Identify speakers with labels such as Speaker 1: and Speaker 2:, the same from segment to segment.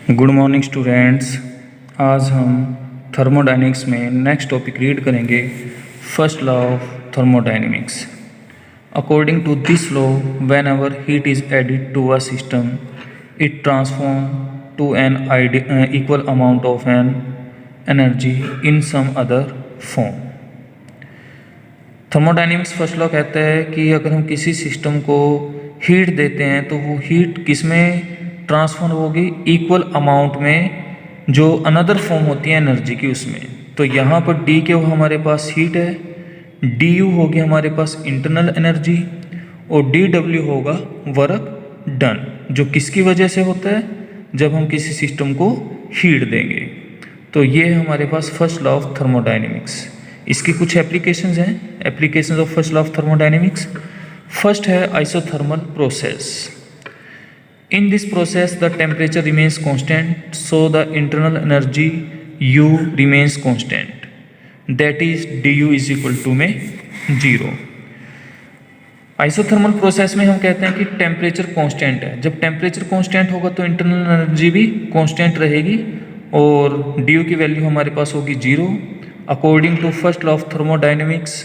Speaker 1: Good morning students. आज हम thermodynamics में नेक्स्ट टॉपिक रीड करेंगे, first law of thermodynamics. According to this law, whenever heat is added to a system it transform to an equal amount of an energy in some other form. Thermodynamics first law कहता है कि अगर हम किसी system को heat देते हैं तो वो हीट किस में ट्रांसफर होगी, इक्वल अमाउंट में जो अनदर फॉर्म होती है एनर्जी की उसमें। तो यहाँ पर डी के हमारे पास हीट है, डी यू होगी हमारे पास इंटरनल एनर्जी और डी डब्ल्यू होगा वर्क डन, जो किसकी वजह से होता है, जब हम किसी सिस्टम को हीट देंगे। तो ये है हमारे पास फर्स्ट लॉ ऑफ थर्मोडायनेमिक्स। इसकी कुछ एप्लीकेशंस हैं, applications of first law of thermodynamics. First है isothermal process. In this process, the temperature remains constant, so the internal energy U remains constant. That is, du is equal to में 0. Isothermal process में हम कहते हैं कि temperature constant है। जब temperature constant होगा तो इंटरनल एनर्जी भी कांस्टेंट रहेगी और du की वैल्यू हमारे पास होगी 0। According to first law of thermodynamics,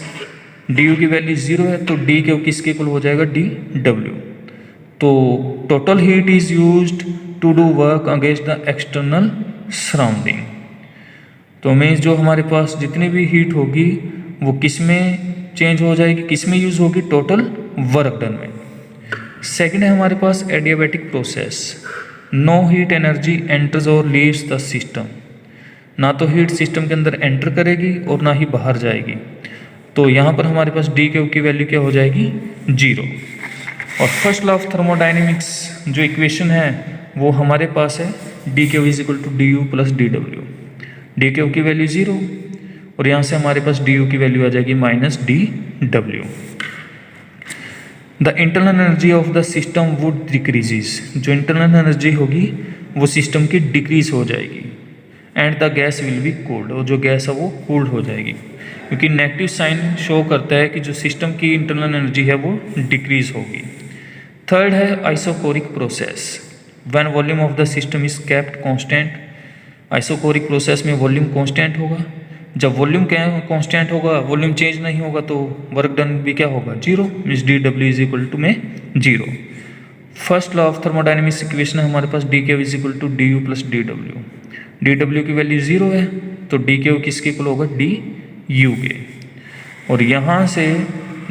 Speaker 1: du की वैल्यू 0 है तो d के किसके इक्वल हो जाएगा, dw। तो total heat is used to do work against the external surrounding. तो मीन्स जो हमारे पास जितनी भी हीट होगी वो किस में चेंज हो जाएगी, किस में यूज होगी, टोटल वर्क डन में। सेकंड है हमारे पास adiabatic process. No heat energy enters और लीव्स द सिस्टम। ना तो हीट सिस्टम के अंदर एंटर करेगी और ना ही बाहर जाएगी। तो यहाँ पर हमारे पास डी की वैल्यू क्या हो जाएगी, 0। और फर्स्ट लॉ ऑफ थर्मोडायनेमिक्स जो इक्वेशन है वो हमारे पास है D K is equal to D U plus D W. D K की वैल्यू 0 और यहाँ से हमारे पास डी यू की वैल्यू आ जाएगी minus D W. The internal energy of the system would decreases. जो इंटरनल एनर्जी होगी वो सिस्टम की डिक्रीज हो जाएगी। And the gas will be cooled, और जो गैस है वो कूल्ड हो जाएगी, क्योंकि नेगेटिव साइन शो करता है कि जो सिस्टम की इंटरनल एनर्जी है वो डिक्रीज होगी। थर्ड है isochoric process. When volume of the system is kept constant. Isochoric process में वॉल्यूम कांस्टेंट होगा। जब वॉल्यूम कांस्टेंट होगा, वॉल्यूम चेंज नहीं होगा तो वर्क डन भी क्या होगा, 0। Means D W is equal to में 0। First law of thermodynamics equation है हमारे पास D K is equal to D U plus D W. D W की वैल्यू 0 है तो डी के किसके इक्वल होगा, डी यू के। और यहाँ से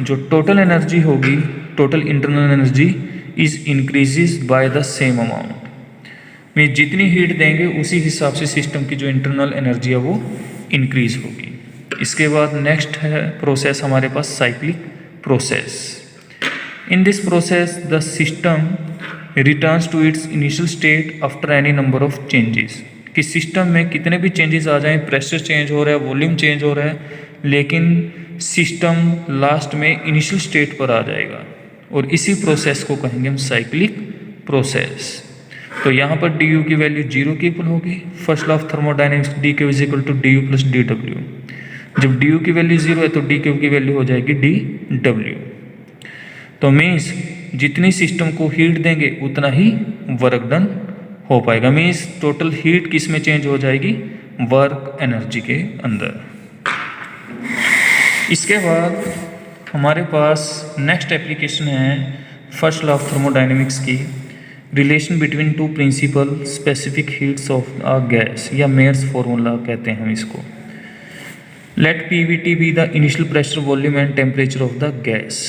Speaker 1: जो टोटल एनर्जी होगी, total internal energy is increases by the same amount. में जितनी हीट देंगे उसी हिसाब से सिस्टम की जो इंटरनल एनर्जी है वो इंक्रीज होगी। इसके बाद नेक्स्ट है प्रोसेस हमारे पास cyclic process. In this process the system returns to its initial state after any number of changes. कि सिस्टम में कितने भी चेंजेस आ जाएं, प्रेशर चेंज हो रहा है, वॉल्यूम चेंज हो रहा है, लेकिन सिस्टम लास्ट में इनिशियल स्टेट पर आ जाएगा और इसी प्रोसेस को कहेंगे हम साइक्लिक प्रोसेस। तो यहाँ पर डी यू की वैल्यू 0 की इक्वल होगी। First law of thermodynamics D K is equal to D U plus D W. जब डी यू की वैल्यू 0 है तो डी के की वैल्यू हो जाएगी डी डब्ल्यू। तो मीन्स जितनी सिस्टम को हीट देंगे उतना ही वर्क डन हो पाएगा। मीन्स टोटल हीट किस में चेंज हो जाएगी, वर्क एनर्जी के अंदर। इसके बाद हमारे पास नेक्स्ट एप्लीकेशन है फर्स्ट लॉ ऑफ थर्मोडायनेमिक्स की, relation between two principal specific heats of a gas, या मेयर्स फॉर्मूला कहते हैं हम इसको। Let P V T be the initial pressure, volume and temperature of the gas.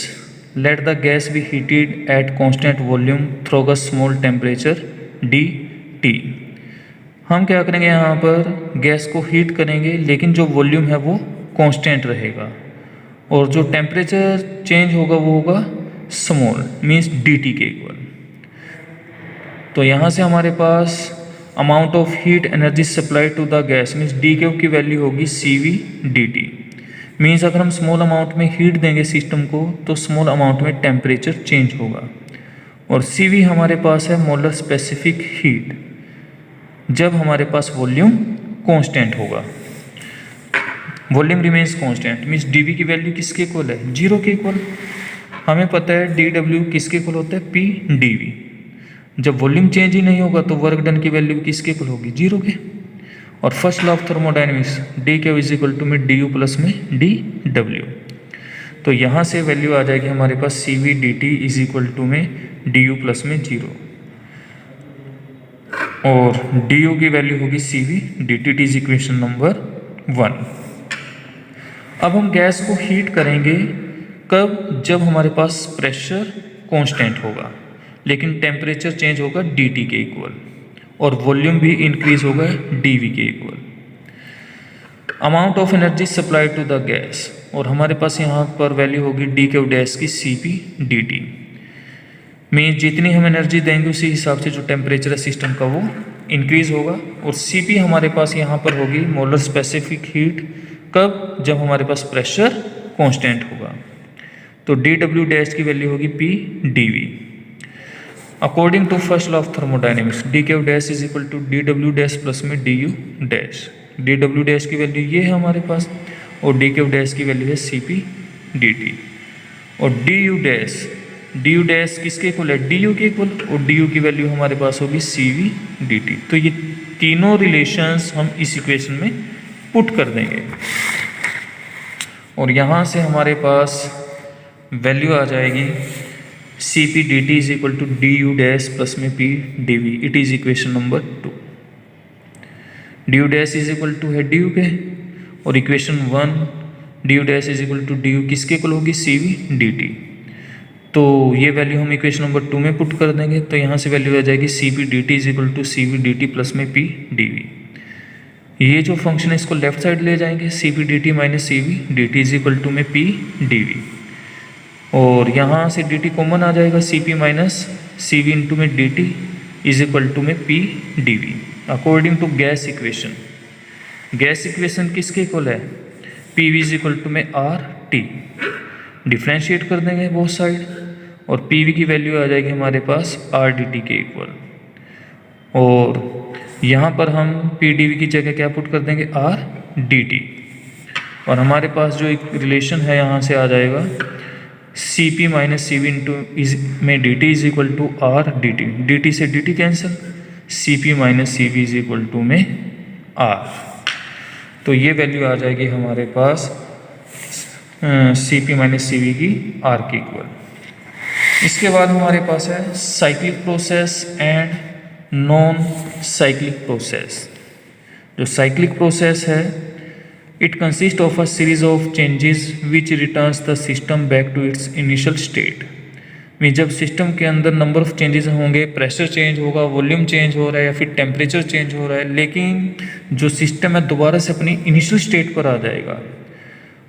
Speaker 1: Let the gas be heated at constant volume through a small temperature D T. हम क्या करेंगे, यहाँ पर गैस को हीट करेंगे लेकिन जो वॉल्यूम है वो कॉन्स्टेंट रहेगा और जो टेम्परेचर चेंज होगा वो होगा स्मॉल, मीन्स डी टी के इक्वल। तो यहाँ से हमारे पास amount of heat energy supply to the gas means D K की वैल्यू होगी C V D T. Means अगर हम स्मॉल अमाउंट में हीट देंगे सिस्टम को तो स्मॉल अमाउंट में टेम्परेचर चेंज होगा। और सी वी हमारे पास है मोलर स्पेसिफिक हीट, जब हमारे पास वॉल्यूम कांस्टेंट होगा। Volume remains constant means D V की वैल्यू किसके इक्वल है, 0 के इक्वल। हमें पता है डी डब्ल्यू किसके इक्वल होता है, पी डी वी। जब वॉल्यूम चेंज ही नहीं होगा तो वर्क डन की वैल्यू किसके इक्वल होगी, 0 के। और first law of thermodynamics D K is equal to में डी यू प्लस में डी डब्ल्यू। तो यहाँ से वैल्यू आ जाएगी हमारे पास C V D T is equal to में डी यू प्लस में 0 और डी यू की वैल्यू होगी C V D T, is equation number 1। अब हम गैस को हीट करेंगे कब, जब हमारे पास प्रेशर कांस्टेंट होगा लेकिन टेम्परेचर चेंज होगा डी टी के इक्वल और वॉल्यूम भी इंक्रीज होगा डी वी के equal. Amount of energy supplied to the gas, और हमारे पास यहाँ पर वैल्यू होगी डी के डैश की सी पी डी टी में जितनी हम एनर्जी देंगे उसी हिसाब से जो टेम्परेचर है सिस्टम का वो इंक्रीज होगा। और सी पी हमारे पास यहाँ पर होगी मोलर स्पेसिफिक हीट, कब, जब हमारे पास प्रेशर कांस्टेंट होगा। तो डी डब्ल्यू डैश की वैल्यू होगी P D V. According to first law of thermodynamics D K dash is equal to D W dash plus में D U dash. D W dash की value ये है हमारे पास और डी के डैश की value है सी P D T. और D U dash किसके इक्वल है, डी यू के इक्वल, और डी यू की वैल्यू हमारे पास होगी सी वी डी टी। तो ये तीनों रिलेशंस हम इस इक्वेशन में पुट कर देंगे और यहाँ से हमारे पास वैल्यू आ जाएगी C P D T is equal to D U dash plus में P D V. It is equation number 2। D U dash is equal to है डी यू के, और equation 1 D U dash is equal to D U किसके equal होगी, C V D T. तो ये value हम equation number 2 में put कर देंगे। तो यहाँ से वैल्यू आ जाएगी C P D T is equal to C V D T plus में पी डी वी। ये जो फंक्शन है इसको लेफ्ट साइड ले जाएंगे, C P D T minus C V D T is equal to में पी डी वी। और यहाँ से डी टी कॉमन आ जाएगा, C P minus C V into में D T is equal to में P D V. According to gas equation किसके equal है, P V is equal to में आर टी। डिफ्रेंशिएट कर देंगे बोथ साइड और पी वी की value आ जाएगी हमारे पास आर डी टी के इक्वल। और यहाँ पर हम पी डी वी की जगह क्या पुट कर देंगे, आर डी टी। और हमारे पास जो एक रिलेशन है यहाँ से आ जाएगा C P minus C V into में D T is equal to R D T. D T से D T cancel, C P minus C V is equal to में आर। तो ये वैल्यू आ जाएगी हमारे पास C P minus C V की आर के इक्वल। इसके बाद हमारे पास है cyclic process and non cyclic process. जो साइक्लिक प्रोसेस है it consist of a series of changes which returns the system back to its initial state. में जब सिस्टम के अंदर नंबर ऑफ चेंजेस होंगे, प्रेशर चेंज होगा, वॉल्यूम चेंज हो रहा है या फिर टेम्परेचर चेंज हो रहा है, लेकिन जो सिस्टम है दोबारा से अपनी इनिशियल स्टेट पर आ जाएगा,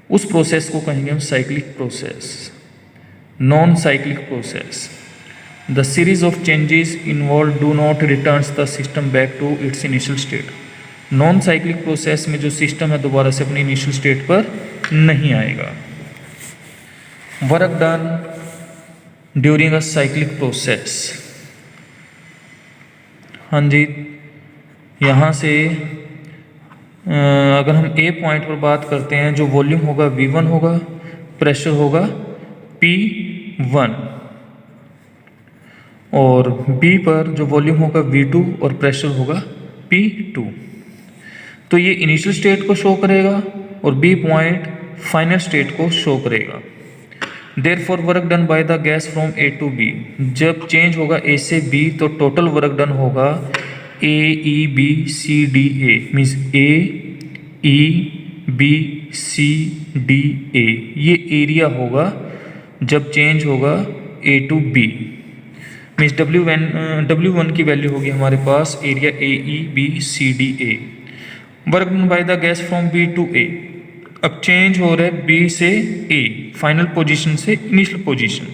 Speaker 1: उस प्रोसेस को कहेंगे हम cyclic process. Non cyclic process, the series of changes involve do not returns the system back to its initial state. Non cyclic process में जो सिस्टम है दोबारा से अपनी इनिशियल स्टेट पर नहीं आएगा। Work done during a cyclic process, हाँ जी, यहाँ से अगर हम ए पॉइंट पर बात करते हैं, जो वॉल्यूम होगा V1 होगा, प्रेशर होगा P1, और B पर जो वॉल्यूम होगा V2 और प्रेशर होगा P2। तो ये इनिशियल स्टेट को शो करेगा और B पॉइंट फाइनल स्टेट को शो करेगा। Therefore work done by the gas from A to B, जब चेंज होगा A से B तो टोटल वर्क डन होगा A E B C D A, means A E B C D A, ये area होगा जब change होगा A to B, means W1 की वैल्यू होगी हमारे पास area A E B C D A। Work done by the gas from B to A, अब change हो रहा है B से A, फाइनल पोजीशन से इनिशियल पोजीशन,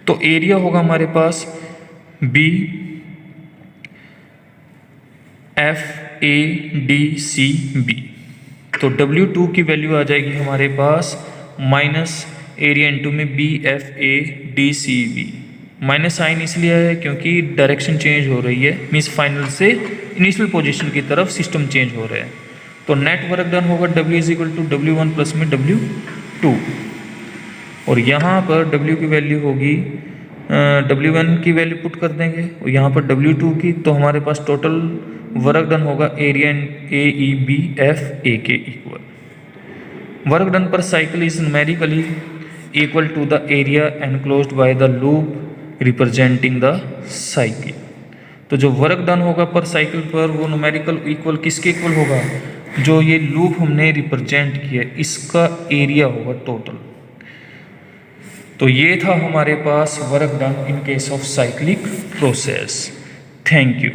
Speaker 1: तो एरिया होगा हमारे पास B F A D C B। तो W2 की वैल्यू आ जाएगी हमारे पास माइनस एरिया इंटू में B F A D C B। Minus sign इसलिए है क्योंकि डायरेक्शन चेंज हो रही है, मीन्स फाइनल से इनिशियल पोजीशन की तरफ सिस्टम चेंज हो रहा है। तो नेट वर्क डन होगा W is equal to W1 plus में W2, और यहाँ पर W की वैल्यू होगी W1 की वैल्यू पुट कर देंगे और यहाँ पर W2 की, तो हमारे पास टोटल वर्क डन होगा एरिया AEBF A के equal. Work done per cycle is numerically equal to the area enclosed by the loop representing the cycle. तो जो वर्क डन होगा पर साइकिल पर वो न्यूमेरिकल इक्वल किसके इक्वल होगा, जो ये लूप हमने रिप्रेजेंट किया इसका एरिया होगा टोटल। तो ये था हमारे पास work done in case of cyclic process. Thank you.